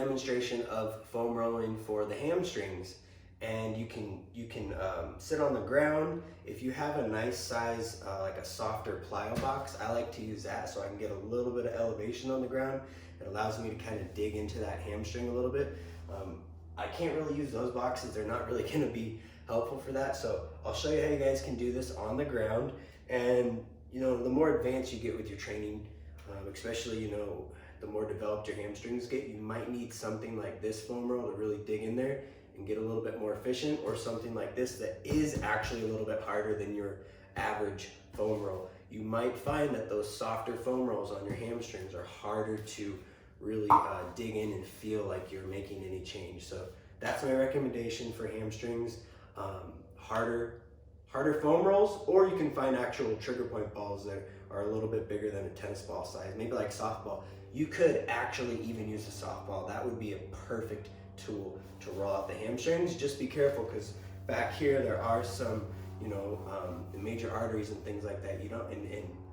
demonstration of foam rolling for the hamstrings. And you can sit on the ground. If you have a nice size, like a softer plyo box, I like to use that so I can get a little bit of elevation on the ground. It allows me to kind of dig into that hamstring a little bit. I can't really use those boxes. They're not really gonna be helpful for that. So I'll show you how you guys can do this on the ground. And you know, the more advanced you get with your training, especially, you know, the more developed your hamstrings get, you might need something like this foam roll to really dig in there and get a little bit more efficient, or something like this that is actually a little bit harder than your average foam roll. You might find that those softer foam rolls on your hamstrings are harder to really dig in and feel like you're making any change. So that's my recommendation for hamstrings. Harder foam rolls, or you can find actual trigger point balls that are a little bit bigger than a tennis ball size, maybe like softball. You could actually even use a softball. That would be a perfect tool to roll out the hamstrings. Just be careful, because back here there are some, you know, major arteries and things like that. You don't,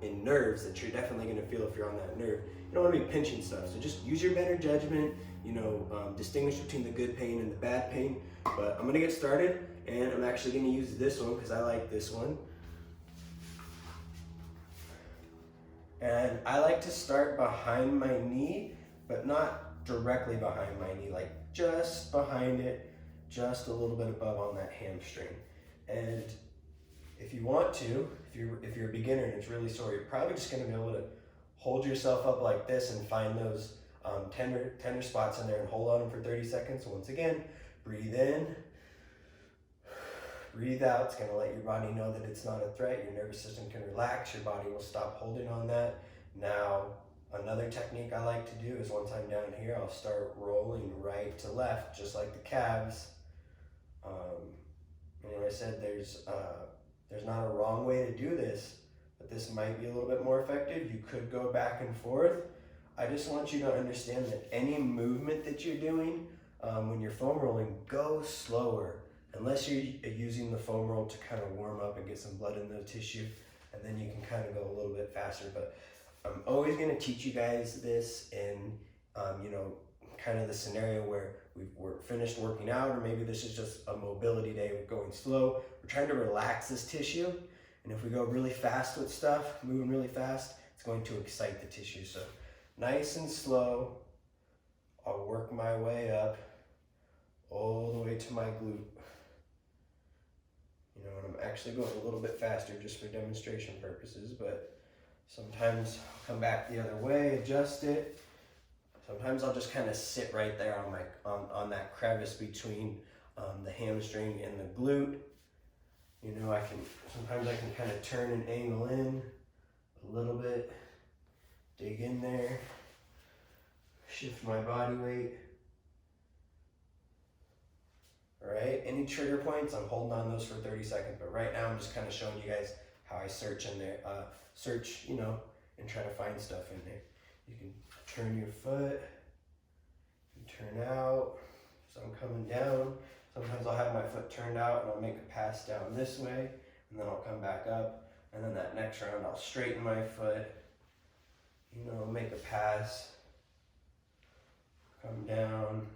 and nerves that you're definitely going to feel if you're on that nerve. You don't want to be pinching stuff. So just use your better judgment. You know, distinguish between the good pain and the bad pain. But I'm going to get started, and I'm actually going to use this one because I like this one. And I like to start behind my knee, but not directly behind my knee, like just behind it, just a little bit above on that hamstring. And if you want to, if you're a beginner and it's really sore, you're probably just gonna be able to hold yourself up like this and find those tender spots in there and hold on them for 30 seconds. So once again, breathe in, breathe out. It's gonna let your body know that it's not a threat. Your nervous system can relax. Your body will stop holding on that. Now, another technique I like to do is once I'm down here, I'll start rolling right to left, just like the calves. And like I said, there's not a wrong way to do this, but this might be a little bit more effective. You could go back and forth. I just want you to understand that any movement that you're doing when you're foam rolling, go slower. Unless you're using the foam roll to kind of warm up and get some blood in the tissue, and then you can kind of go a little bit faster. But I'm always going to teach you guys this in, you know, kind of the scenario where we're finished working out, or maybe this is just a mobility day, we're going slow. We're trying to relax this tissue, and if we go really fast with stuff, moving really fast, it's going to excite the tissue. So nice and slow, I'll work my way up all the way to my glute. You know, and I'm actually going a little bit faster just for demonstration purposes, but sometimes I'll come back the other way, adjust it. Sometimes I'll just kind of sit right there on that crevice between the hamstring and the glute. You know, sometimes I can kind of turn and angle in a little bit, dig in there, shift my body weight. All right, any trigger points, I'm holding on those for 30 seconds, but right now I'm just kind of showing you guys how I search in there, you know, and try to find stuff in there. You can turn your foot, you turn out, so I'm coming down. Sometimes I'll have my foot turned out and I'll make a pass down this way, and then I'll come back up, and then that next round I'll straighten my foot, you know, make a pass, come down,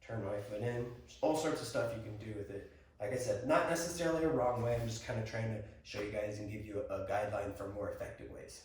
turn my foot in. There's all sorts of stuff you can do with it. Like I said, not necessarily a wrong way. I'm just kind of trying to show you guys and give you a guideline for more effective ways.